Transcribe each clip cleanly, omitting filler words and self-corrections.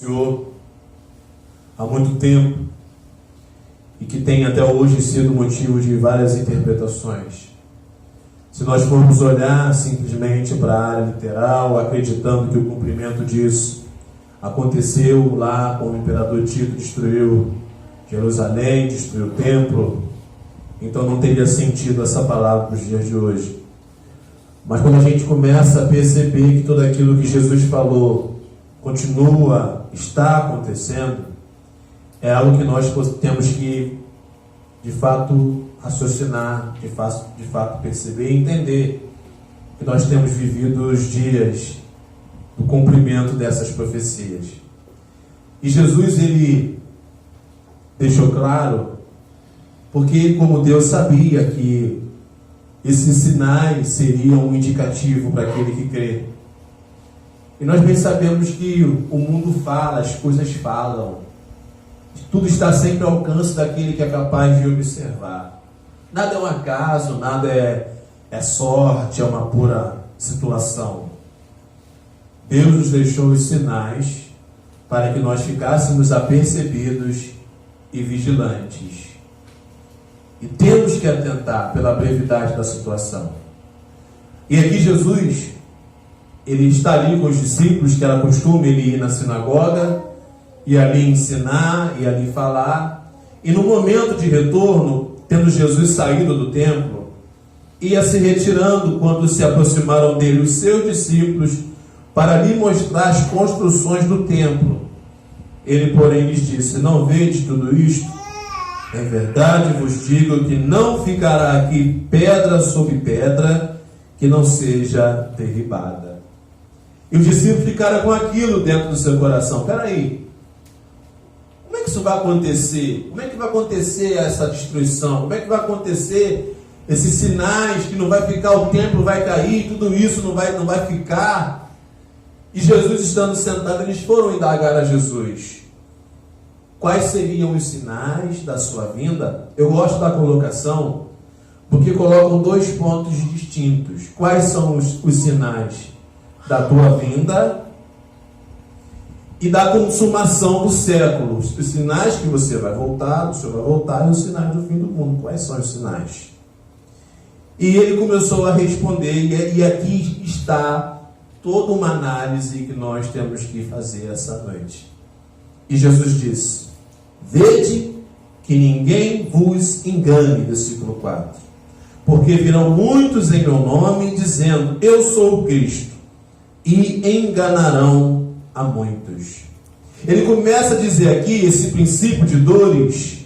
Senhor há muito tempo e que tem até hoje sido motivo de várias interpretações. Se nós formos olhar simplesmente para a área literal, acreditando que o cumprimento disso aconteceu lá quando o imperador Tito destruiu Jerusalém, destruiu o templo, então não teria sentido essa palavra para os dias de hoje. Mas quando a gente começa a perceber que tudo aquilo que Jesus falou está acontecendo, é algo que nós temos que, de fato, raciocinar, de fato perceber e entender que nós temos vivido os dias do cumprimento dessas profecias. E Jesus, ele deixou claro, porque como Deus sabia que esses sinais seriam um indicativo para aquele que crê. E nós bem sabemos que o mundo fala, as coisas falam. Tudo está sempre ao alcance daquele que é capaz de observar. Nada é um acaso, nada é sorte, é uma pura situação. Deus nos deixou os sinais para que nós ficássemos apercebidos e vigilantes. E temos que atentar pela brevidade da situação. E aqui Jesus, ele está ali com os discípulos, que era costume ele ir na sinagoga, e ali ensinar, e ali falar. E no momento de retorno, tendo Jesus saído do templo, ia se retirando quando se aproximaram dele os seus discípulos para lhe mostrar as construções do templo. Ele, porém, lhes disse: não vedes tudo isto? Em verdade vos digo que não ficará aqui pedra sobre pedra que não seja derribada. E os discípulos ficaram com aquilo dentro do seu coração. Espera aí, como é que isso vai acontecer? Como é que vai acontecer essa destruição? Como é que vai acontecer esses sinais que não vai ficar, o templo vai cair, tudo isso não vai ficar? E Jesus, estando sentado, eles foram indagar a Jesus quais seriam os sinais da sua vinda. Eu gosto da colocação, porque colocam dois pontos distintos. Quais são os sinais da tua vinda e da consumação do século? Os sinais que você vai voltar, o Senhor vai voltar, e os sinais do fim do mundo. Quais são os sinais? E ele começou a responder, e aqui está toda uma análise que nós temos que fazer essa noite. E Jesus disse: vede que ninguém vos engane, versículo 4. Porque virão muitos em meu nome, dizendo: eu sou o Cristo, e enganarão a muitos. Ele começa a dizer aqui esse princípio de dores.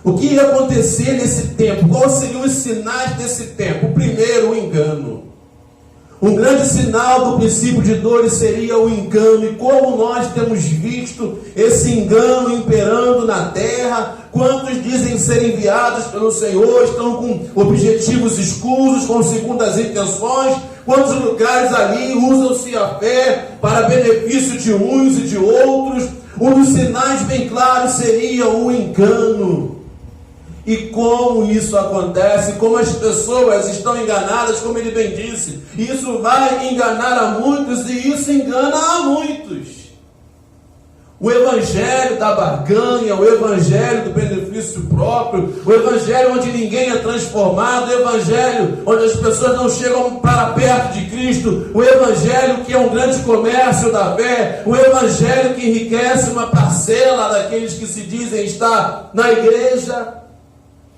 O que ia acontecer nesse tempo? Quais seriam os sinais desse tempo? O primeiro, o engano. Um grande sinal do princípio de dores seria o engano. E como nós temos visto esse engano imperando na terra, quantos dizem ser enviados pelo Senhor, estão com objetivos escusos, com segundas intenções, quantos lugares ali usam-se a fé para benefício de uns e de outros. Um dos sinais bem claros seria o engano. E como isso acontece, como as pessoas estão enganadas, como ele bem disse, isso vai enganar a muitos, e isso engana a muitos. O evangelho da barganha, o evangelho do benefício próprio, o evangelho onde ninguém é transformado, o evangelho onde as pessoas não chegam para perto de Cristo, o evangelho que é um grande comércio da fé, o evangelho que enriquece uma parcela daqueles que se dizem estar na igreja.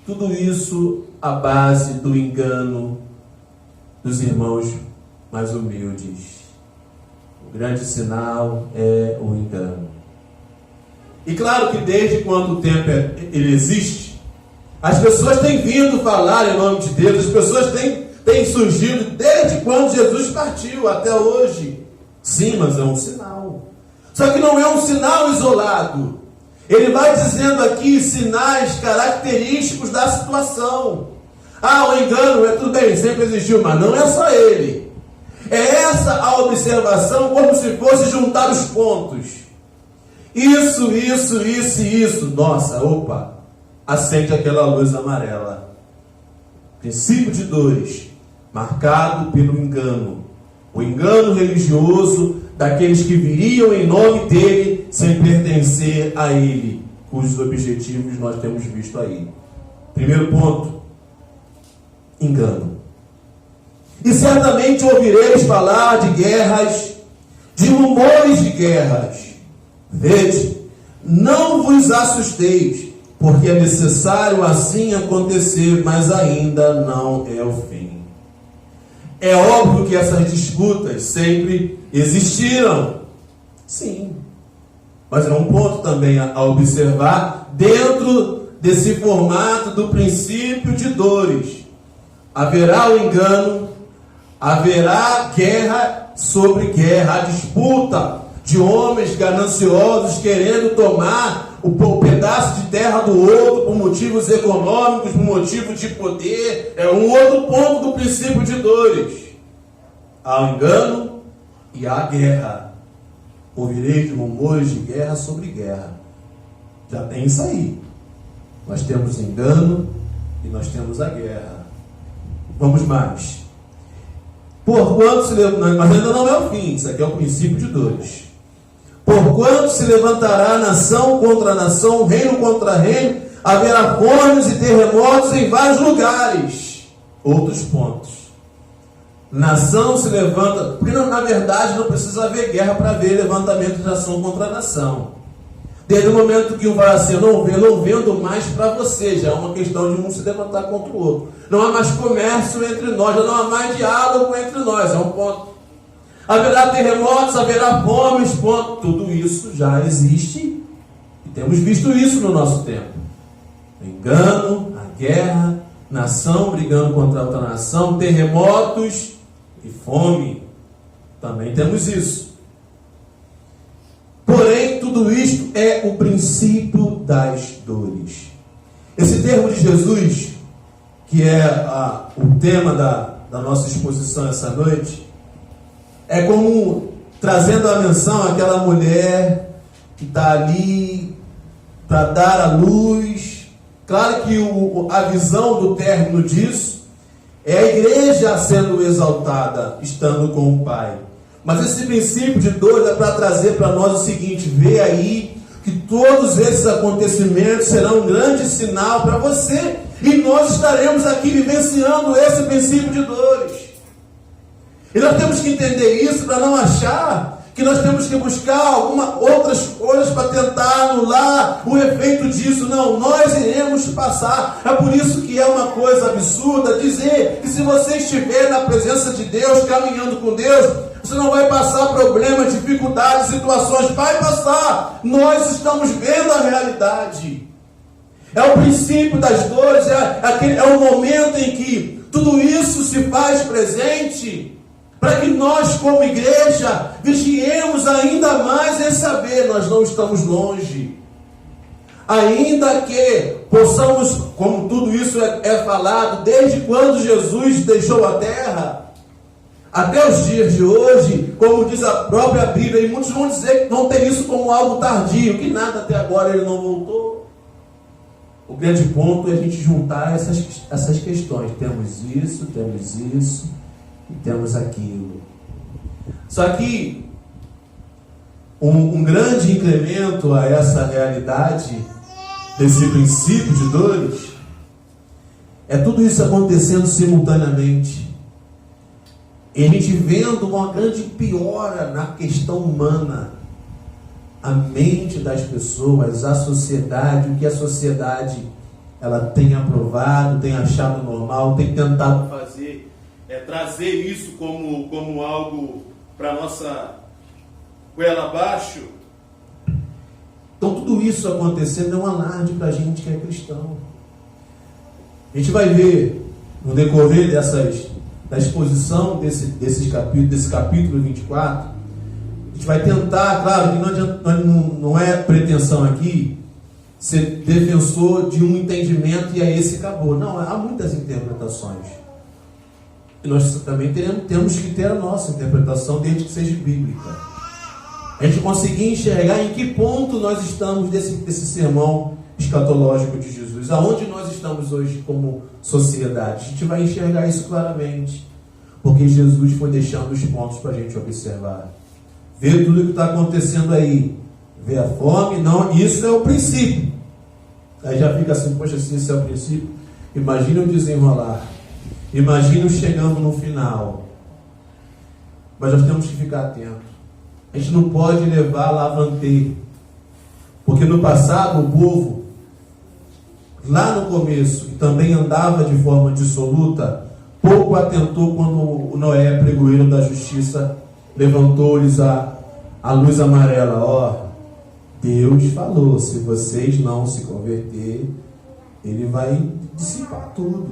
Tudo isso à base do engano dos irmãos mais humildes. O grande sinal é o engano. E claro que desde quando o tempo ele existe, as pessoas têm vindo falar em nome de Deus, as pessoas têm surgido desde quando Jesus partiu até hoje. Sim, mas é um sinal. Só que não é um sinal isolado. Ele vai dizendo aqui sinais característicos da situação. O engano, tudo bem, sempre existiu, mas não é só ele. É essa a observação, como se fosse juntar os pontos. Isso. Nossa, acende aquela luz amarela. Princípio de dores, marcado pelo engano. O engano religioso daqueles que viriam em nome dele sem pertencer a Ele, cujos objetivos nós temos visto aí. Primeiro ponto, engano. E certamente ouvireis falar de guerras, de rumores de guerras. Vede, não vos assusteis, porque é necessário assim acontecer, mas ainda não é o fim. É óbvio que essas disputas sempre existiram. Sim. Mas é um ponto também a observar dentro desse formato do princípio de dores. Haverá o engano, haverá guerra sobre guerra, a disputa de homens gananciosos querendo tomar o pedaço de terra do outro por motivos econômicos, por motivos de poder. É um outro ponto do princípio de dores. Há o engano e há a guerra. Ouvireis rumores de guerra sobre guerra. Já tem isso aí. Nós temos engano e nós temos a guerra. Vamos mais. Porquanto se levantará, mas ainda não é o fim, isso aqui é o princípio de dores. Porquanto se levantará nação contra nação, reino contra reino, haverá fomes e terremotos em vários lugares. Outros pontos. Nação se levanta, porque na verdade não precisa haver guerra para haver levantamento de nação contra nação. Desde o momento que um vai assim, eu não vendo mais para você, já é uma questão de um se levantar contra o outro. Não há mais comércio entre nós, já não há mais diálogo entre nós, é um ponto. Haverá terremotos, haverá fomes, ponto. Tudo isso já existe e temos visto isso no nosso tempo. O engano, a guerra, nação brigando contra outra nação, terremotos e fome. Também temos isso. Porém, tudo isto é o princípio das dores. Esse termo de Jesus, que é o tema da nossa exposição essa noite, é como trazendo a menção àquela mulher que está ali para dar a luz. Claro que a visão do término disso é a igreja sendo exaltada, estando com o Pai. Mas esse princípio de dor é para trazer para nós o seguinte: vê aí que todos esses acontecimentos serão um grande sinal para você, e nós estaremos aqui vivenciando esse princípio de dores. E nós temos que entender isso para não achar que nós temos que buscar outras coisas para tentar anular o efeito disso. Não, nós iremos passar. É por isso que é uma coisa absurda dizer que se você estiver na presença de Deus, caminhando com Deus, você não vai passar problemas, dificuldades, situações. Vai passar. Nós estamos vendo a realidade. É o princípio das dores, é o momento em que tudo isso se faz presente, para que nós, como igreja, vigiemos ainda mais em saber, nós não estamos longe. Ainda que possamos, como tudo isso é falado, desde quando Jesus deixou a terra, até os dias de hoje, como diz a própria Bíblia, e muitos vão dizer que vão ter isso como algo tardio, que nada até agora ele não voltou. O grande ponto é a gente juntar essas questões. Temos isso e temos aquilo. Só que um grande incremento a essa realidade, desse princípio de dores, é tudo isso acontecendo simultaneamente. E a gente vendo uma grande piora na questão humana, a mente das pessoas, a sociedade, o que a sociedade ela tem aprovado, tem achado normal, tem tentado fazer, trazer isso como algo para nossa goela abaixo. Então tudo isso acontecendo é um alarde para a gente que é cristão. A gente vai ver no decorrer da exposição desse capítulo 24, a gente vai tentar, claro que não é pretensão aqui ser defensor de um entendimento e aí esse acabou. Não, há muitas interpretações. E nós também temos que ter a nossa interpretação, desde que seja bíblica. A gente conseguir enxergar em que ponto nós estamos desse sermão escatológico de Jesus. Aonde nós estamos hoje como sociedade. A gente vai enxergar isso claramente. Porque Jesus foi deixando os pontos para a gente observar. Ver tudo o que está acontecendo aí. ver a fome, não, isso é o princípio. Aí já fica assim, poxa, se isso é o princípio, imagina o desenrolar, imagina o chegando no final. Mas nós temos que ficar atentos. A gente não pode levar lavanteio, porque no passado o povo, lá no começo, que também andava de forma dissoluta, pouco atentou quando o Noé, pregoeiro da justiça, levantou-lhes a luz amarela. Ó, Deus falou, se vocês não se converter, Ele vai dissipar tudo.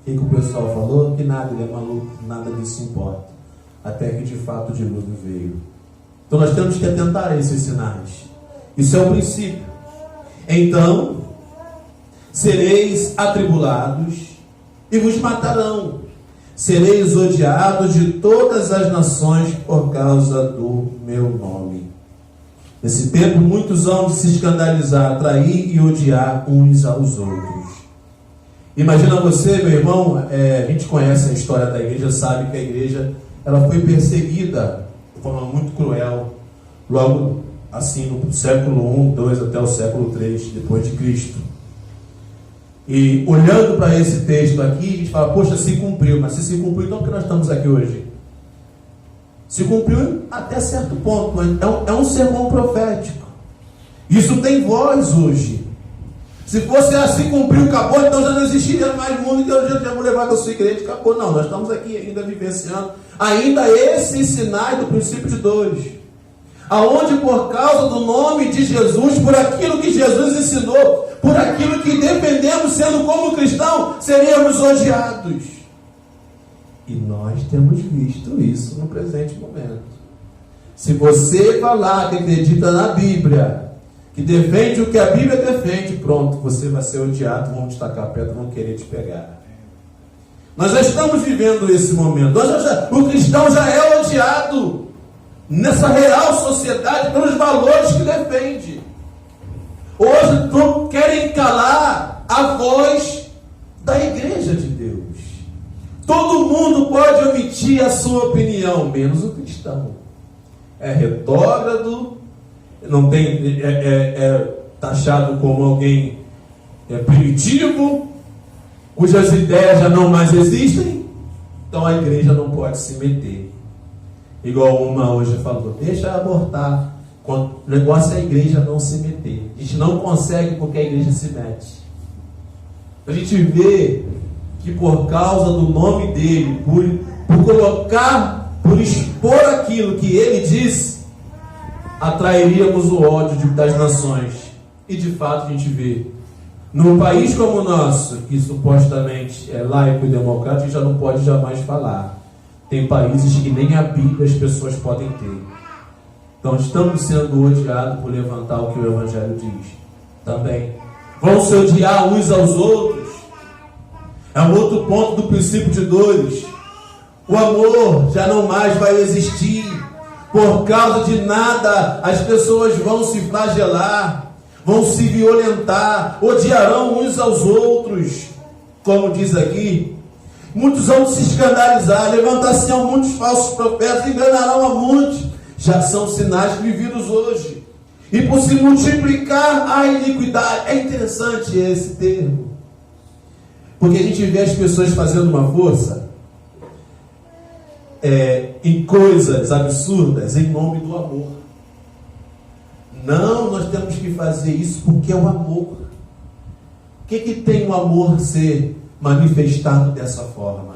O que o pessoal falou? Que nada, ele é maluco, nada disso importa. Até que de fato o dilúvio veio. Então nós temos que atentar a esses sinais. Isso é o princípio. Então, sereis atribulados e vos matarão. Sereis odiados de todas as nações por causa do meu nome. Nesse tempo, muitos hão de se escandalizar, trair e odiar uns aos outros. Imagina você, meu irmão, a gente conhece a história da igreja, sabe que a igreja ela foi perseguida de forma muito cruel, logo assim no século I, II até o século III depois de Cristo. E olhando para esse texto aqui, a gente fala, poxa, se cumpriu. Mas se cumpriu, então por que nós estamos aqui hoje? Se cumpriu até certo ponto, mas é um sermão profético. Isso tem voz hoje. Se fosse assim, cumpriu, acabou, então já não existiria mais mundo, então eu já vou levar da sua igreja, acabou. Não, nós estamos aqui ainda vivenciando ainda esses sinais do princípio de dores. Aonde por causa do nome de Jesus, por aquilo que Jesus ensinou, por aquilo que defendemos sendo como cristão, seríamos odiados. E nós temos visto isso no presente momento. Se você falar que acredita na Bíblia, que defende o que a Bíblia defende, pronto, você vai ser odiado, vão te tacar pedra, vão querer te pegar. Nós já estamos vivendo esse momento. O cristão já é odiado nessa real sociedade pelos valores que defende. Hoje querem calar a voz da igreja de Deus. Todo mundo pode omitir a sua opinião, menos o cristão. É retrógrado, não tem, taxado como alguém primitivo, cujas ideias já não mais existem. Então a igreja não pode se meter. Igual uma hoje falou, deixa abortar. O negócio é a igreja não se meter. A gente não consegue porque a igreja se mete. A gente vê que por causa do nome dele, por colocar, por expor aquilo que ele disse, atrairíamos o ódio das nações. E de fato a gente vê. Num país como o nosso, que supostamente é laico e democrático, a gente já não pode jamais falar. Tem países que nem a Bíblia as pessoas podem ter. Então estamos sendo odiados por levantar o que o Evangelho diz. Também. Vão se odiar uns aos outros. É um outro ponto do princípio de dores. O amor já não mais vai existir. Por causa de nada, as pessoas vão se flagelar, vão se violentar, odiarão uns aos outros. Como diz aqui, muitos vão se escandalizar, levantar-se-ão muitos falsos profetas, enganarão a muitos. Já são sinais vividos hoje. E por se multiplicar a iniquidade. É interessante esse termo. Porque a gente vê as pessoas fazendo uma força em coisas absurdas em nome do amor. Não, nós temos que fazer isso porque é o amor. O que tem o amor ser manifestado dessa forma?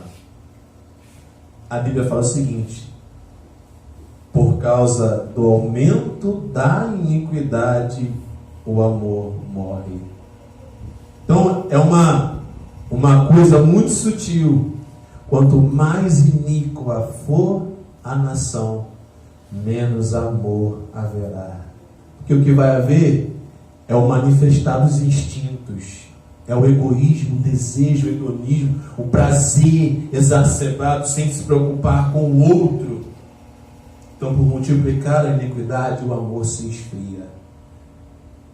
A Bíblia fala o seguinte: por causa do aumento da iniquidade, o amor morre. Então é uma coisa muito sutil. Quanto mais iníqua for a nação, menos amor haverá. Porque o que vai haver é o manifestar dos instintos, é o egoísmo, o desejo, o hedonismo, o prazer exacerbado sem se preocupar com o outro. Então, por multiplicar a iniquidade, o amor se esfria.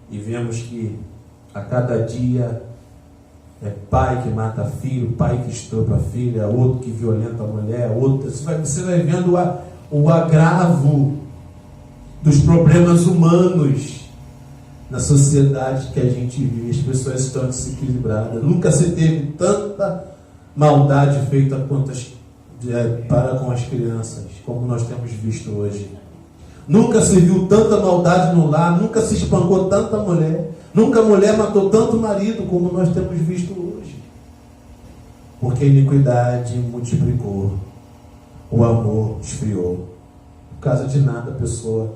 E vemos que a cada dia é pai que mata filho, pai que estupra a filha, outro que violenta a mulher, outro. Você vai vendo o agravo. dos problemas humanos na sociedade que a gente vive. As pessoas estão desequilibradas. Nunca se teve tanta maldade feita para com as crianças, como nós temos visto hoje. Nunca se viu tanta maldade no lar, nunca se espancou tanta mulher, nunca a mulher matou tanto marido como nós temos visto hoje. Porque a iniquidade multiplicou, o amor esfriou. Por causa de nada a pessoa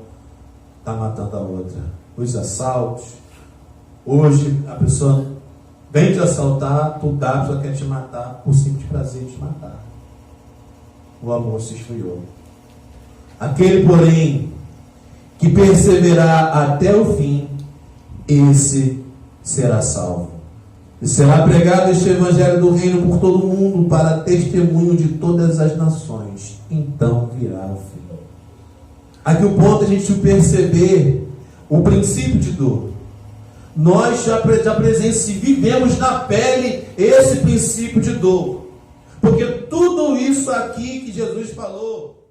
está matando a outra. Os assaltos, hoje a pessoa vem te assaltar, tu dá, a pessoa quer te matar por simples prazer de te matar. O amor se esfriou. Aquele, porém, que perseverar até o fim, esse será salvo. E será pregado este evangelho do reino por todo o mundo, para testemunho de todas as nações. Então virá o fim. Aqui o ponto é a gente perceber o princípio de dor. Nós já vivemos na pele esse princípio de dor. Porque tudo isso aqui que Jesus falou